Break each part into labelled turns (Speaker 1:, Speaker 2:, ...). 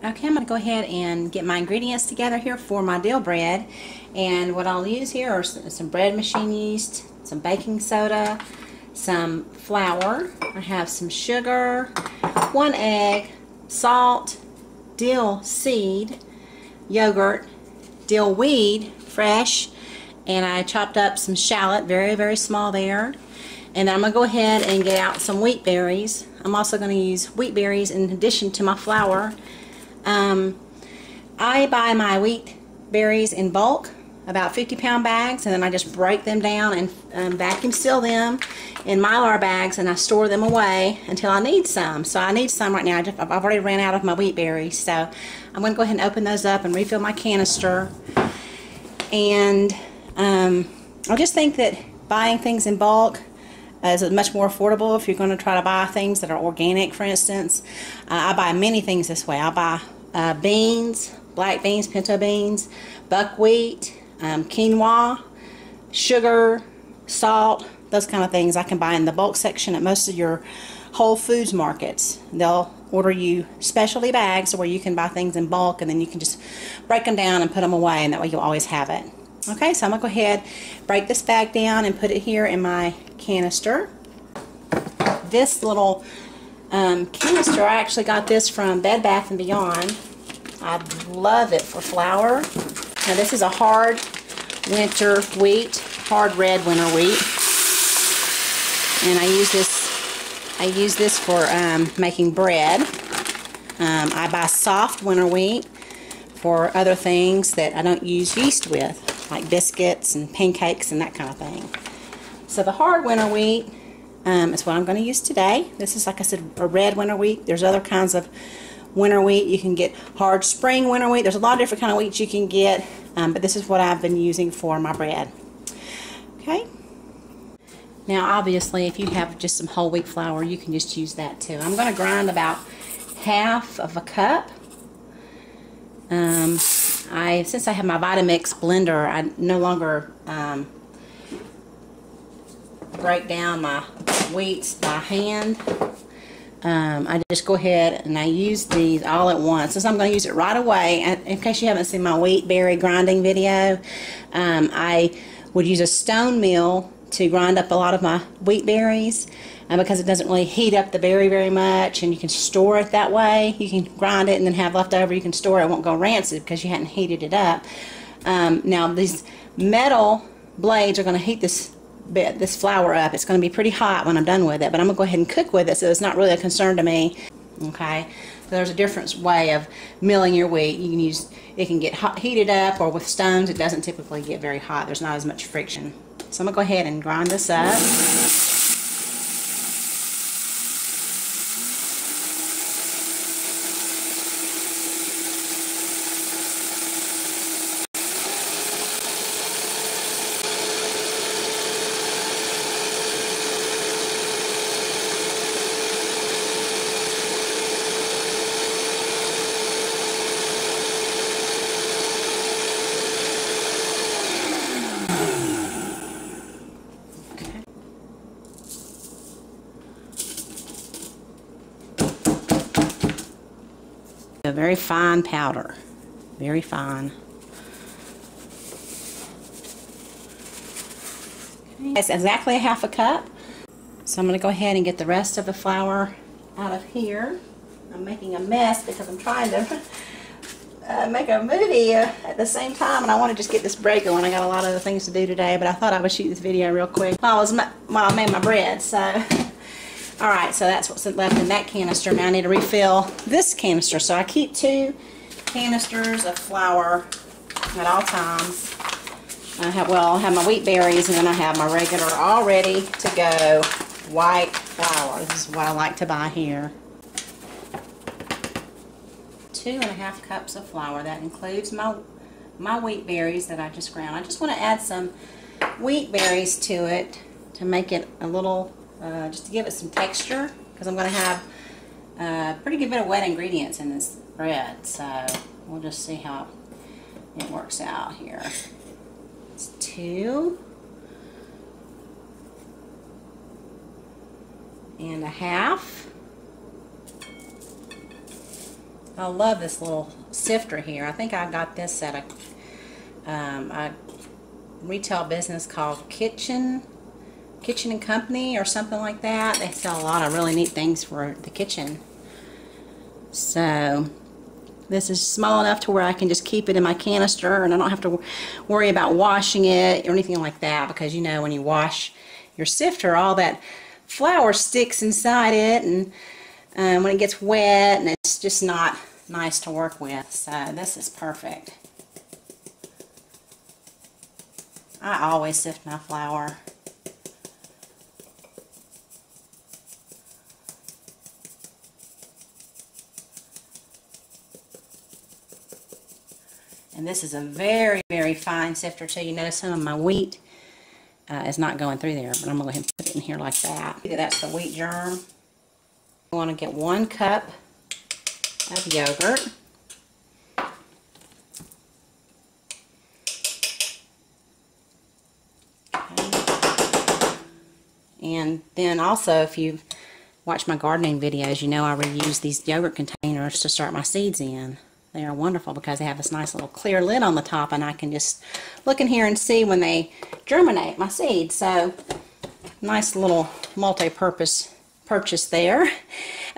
Speaker 1: Okay, I'm going to go ahead and get my ingredients together here for my dill bread. And what I'll use here are some bread machine yeast, some baking soda, some flour. I have some sugar, 1 egg, salt, dill seed, yogurt, dill weed, fresh, and I chopped up some shallot, very, very small there. And then I'm going to go ahead and get out some wheat berries. I'm also going to use wheat berries in addition to my flour. I buy my wheat berries in bulk, about 50-pound bags, and then I just break them down and vacuum seal them in Mylar bags, and I store them away until I need some. So I need some right now. I've already ran out of my wheat berries, so I'm going to go ahead and open those up and refill my canister. And I just think that buying things in bulk is much more affordable if you're going to try to buy things that are organic, for instance. I buy many things this way. I buy beans, black beans, pinto beans, buckwheat, quinoa, sugar, salt, those kind of things I can buy in the bulk section at most of your Whole Foods markets. They'll order you specialty bags where you can buy things in bulk, and then you can just break them down and put them away, and that way you'll always have it. Okay, so I'm going to go ahead, break this bag down and put it here in my canister. This little canister, I actually got this from Bed Bath & Beyond. I love it for flour. Now this is a hard winter wheat, hard red winter wheat. And I use this for making bread. I buy soft winter wheat for other things that I don't use yeast with, like biscuits and pancakes and that kind of thing. So the hard winter wheat is what I'm going to use today. This is, like I said, a red winter wheat. There's other kinds of winter wheat. You can get hard spring winter wheat. There's a lot of different kind of wheats you can get, but this is what I've been using for my bread. Okay. Now obviously if you have just some whole wheat flour, you can just use that too. I'm going to grind about half of a cup. Since I have my Vitamix blender, I no longer break down my wheats by hand. I just go ahead and I use these all at once. Since I'm going to use it right away, in case you haven't seen my wheat berry grinding video, I would use a stone mill to grind up a lot of my wheat berries because it doesn't really heat up the berry very much, and you can store it that way. You can grind it and then have leftover. You can store it. It won't go rancid because you hadn't heated it up. Now these metal blades are going to heat this flour up. It's going to be pretty hot when I'm done with it, but I'm going to go ahead and cook with it, so it's not really a concern to me. Okay, so there's a different way of milling your wheat. You can use, it can get heated up, or with stones it doesn't typically get very hot. There's not as much friction. So I'm going to go ahead and grind this up. A very fine powder, very fine. Okay. It's exactly a half a cup. So I'm going to go ahead and get the rest of the flour out of here. I'm making a mess because I'm trying to make a movie at the same time, and I want to just get this bread going. I got a lot of other things to do today, but I thought I would shoot this video real quick while I made my bread. So. Alright, so that's what's left in that canister. Now I need to refill this canister. So I keep 2 canisters of flour at all times. I'll have my wheat berries, and then I have my regular, all ready to go white flour. This is what I like to buy here. 2.5 cups of flour. That includes my wheat berries that I just ground. I just want to add some wheat berries to it to make it a little just to give it some texture, because I'm going to have a pretty good bit of wet ingredients in this bread, so we'll just see how it works out here. It's 2.5, I love this little sifter here. I think I got this at a retail business called Kitchen and Company or something like that. They sell a lot of really neat things for the kitchen. So this is small enough to where I can just keep it in my canister, and I don't have to worry about washing it or anything like that, because you know when you wash your sifter, all that flour sticks inside it, and when it gets wet, and it's just not nice to work with. So this is perfect. I always sift my flour. And this is a very, very fine sifter too. You notice some of my wheat is not going through there, but I'm going to go ahead and put it in here like that. That's the wheat germ. I want to get 1 cup of yogurt. Okay. And then also, if you watch my gardening videos, you know I reuse these yogurt containers to start my seeds in. They are wonderful because they have this nice little clear lid on the top, and I can just look in here and see when they germinate my seeds. So nice little multi-purpose purchase there.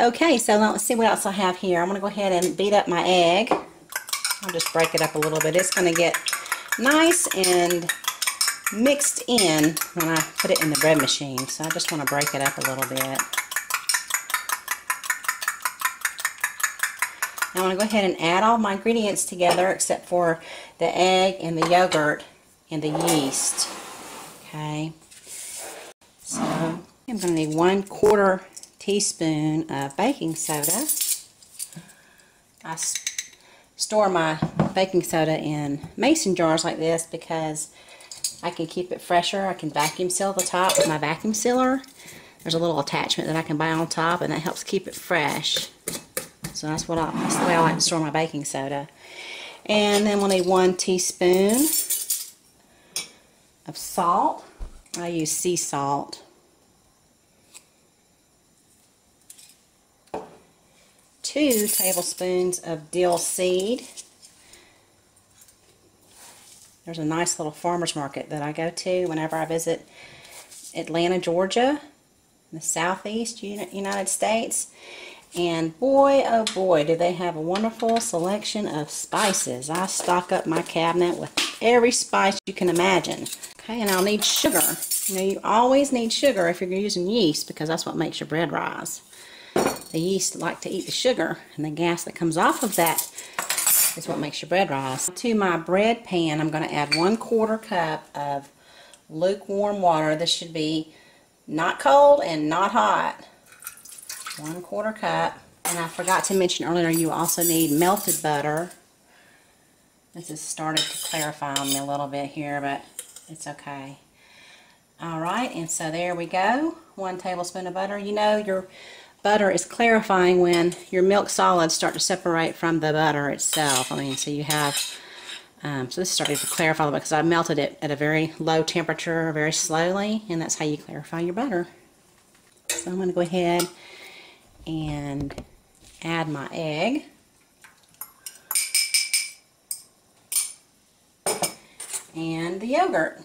Speaker 1: Okay, so let's see what else I have here. I'm going to go ahead and beat up my egg. I'll just break it up a little bit. It's going to get nice and mixed in when I put it in the bread machine. So I just want to break it up a little bit. I want to go ahead and add all my ingredients together except for the egg and the yogurt and the yeast. Okay, so I'm going to need 1/4 teaspoon of baking soda. I store my baking soda in mason jars like this because I can keep it fresher. I can vacuum seal the top with my vacuum sealer. There's a little attachment that I can buy on top, and that helps keep it fresh. So that's the way I like to store my baking soda. And then we'll need 1 teaspoon of salt. I use sea salt. 2 tablespoons of dill seed. There's a nice little farmer's market that I go to whenever I visit Atlanta, Georgia, in the southeast United States. And boy, oh boy, do they have a wonderful selection of spices. I stock up my cabinet with every spice you can imagine. Okay, and I'll need sugar. You know, you always need sugar if you're using yeast, because that's what makes your bread rise. The yeast like to eat the sugar, and the gas that comes off of that is what makes your bread rise. To my bread pan, I'm going to add 1/4 cup of lukewarm water. This should be not cold and not hot. 1/4 cup. And I forgot to mention earlier, you also need melted butter. This has started to clarify on me a little bit here, but it's okay. Alright, and so there we go. 1 tablespoon of butter. You know your butter is clarifying when your milk solids start to separate from the butter itself. I mean, so you have, so this started to clarify a little bit because I melted it at a very low temperature, very slowly, and that's how you clarify your butter. So I'm going to go ahead and add my egg. And the yogurt.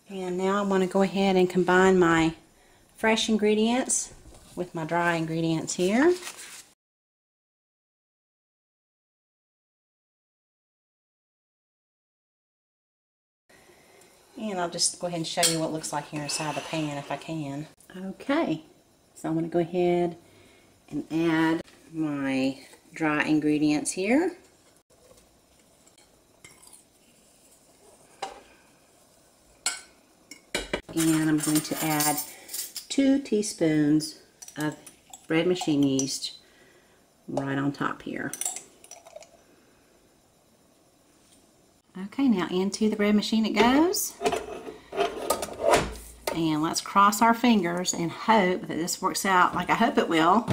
Speaker 1: And now I want to go ahead and combine my fresh ingredients with my dry ingredients here. And I'll just go ahead and show you what it looks like here inside the pan if I can. Okay, so I'm going to go ahead and add my dry ingredients here. And I'm going to add 2 teaspoons of bread machine yeast right on top here. Okay, now into the bread machine it goes. And let's cross our fingers and hope that this works out like I hope it will.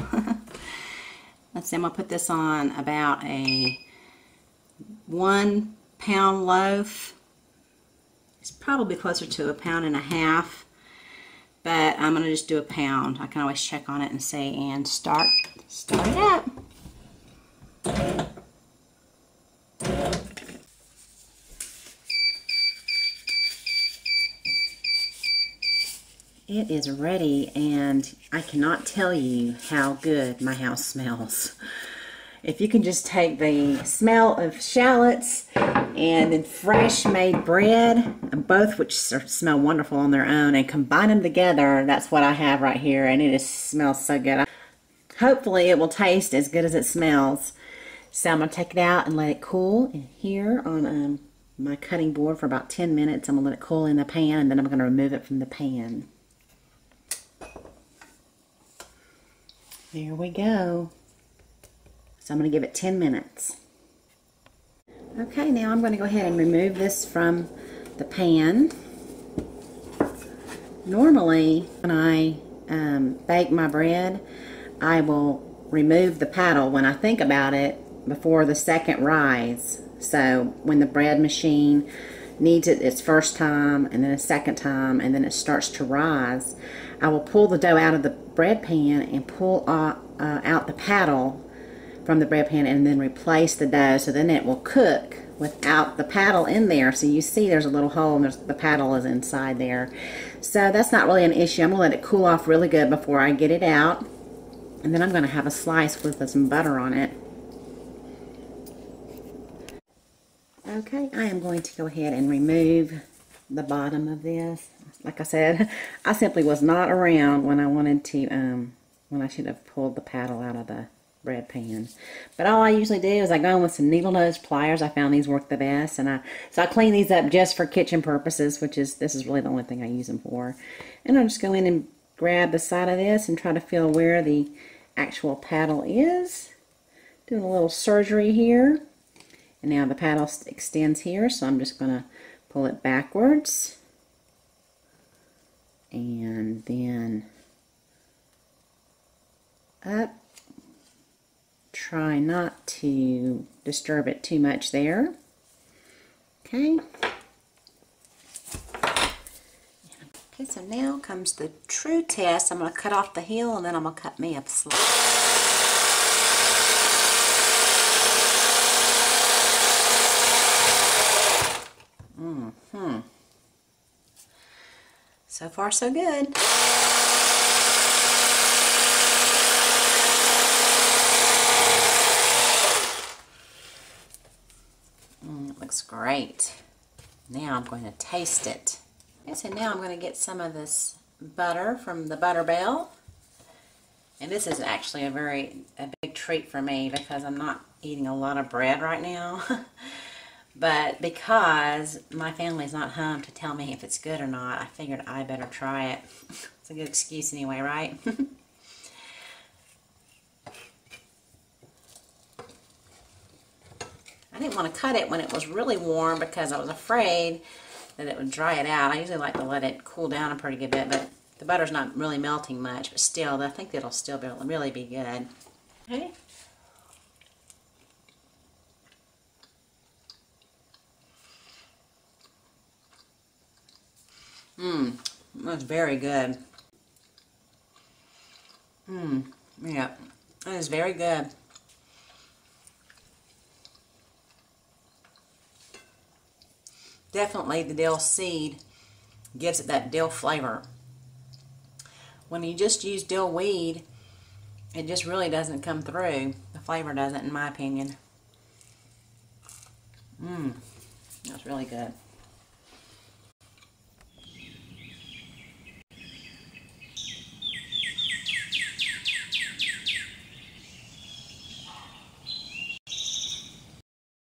Speaker 1: Let's see, I'm going to put this on about a 1 pound loaf. It's probably closer to 1.5 pounds, but I'm going to just do 1 pound. I can always check on it and see, and start it up. It is ready, and I cannot tell you how good my house smells. If you can just take the smell of shallots and then fresh made bread, both which smell wonderful on their own, and combine them together, that's what I have right here, and it smells so good. Hopefully it will taste as good as it smells. So I'm going to take it out and let it cool in here on my cutting board for about 10 minutes. I'm going to let it cool in the pan, and then I'm going to remove it from the pan. There we go. So I'm going to give it 10 minutes. Okay, now I'm going to go ahead and remove this from the pan. Normally, when I bake my bread, I will remove the paddle when I think about it before the second rise. So when the bread machine needs it its first time, and then a second time, and then it starts to rise, I will pull the dough out of the bread pan and pull out the paddle from the bread pan, and then replace the dough, so then it will cook without the paddle in there. So you see there's a little hole, and the paddle is inside there. So that's not really an issue. I'm going to let it cool off really good before I get it out, and then I'm going to have a slice with some butter on it. Okay, I am going to go ahead and remove the bottom of this. Like I said, I simply was not around when I wanted to, when I should have pulled the paddle out of the bread pan. But all I usually do is I go in with some needle nose pliers. I found these work the best, and so I clean these up just for kitchen purposes, this is really the only thing I use them for. And I'll just go in and grab the side of this and try to feel where the actual paddle is. Doing a little surgery here. And now the paddle extends here, so I'm just going to pull it backwards. And then up. Try not to disturb it too much there. Okay. Okay, so now comes the true test. I'm going to cut off the heel, and then I'm going to cut me up a slice. So far, so good. It looks great. Now I'm going to taste it. Okay, so now I'm going to get some of this butter from the butter bell. And this is actually a big treat for me because I'm not eating a lot of bread right now. But because my family's not home to tell me if it's good or not, I figured I better try it. It's a good excuse anyway, right? I didn't want to cut it when it was really warm because I was afraid that it would dry it out. I usually like to let it cool down a pretty good bit, but the butter's not really melting much, but still, I think it'll still really be good. Okay. That's very good. Yeah, that is very good. Definitely the dill seed gives it that dill flavor. When you just use dill weed, it just really doesn't come through. The flavor doesn't, in my opinion. That's really good.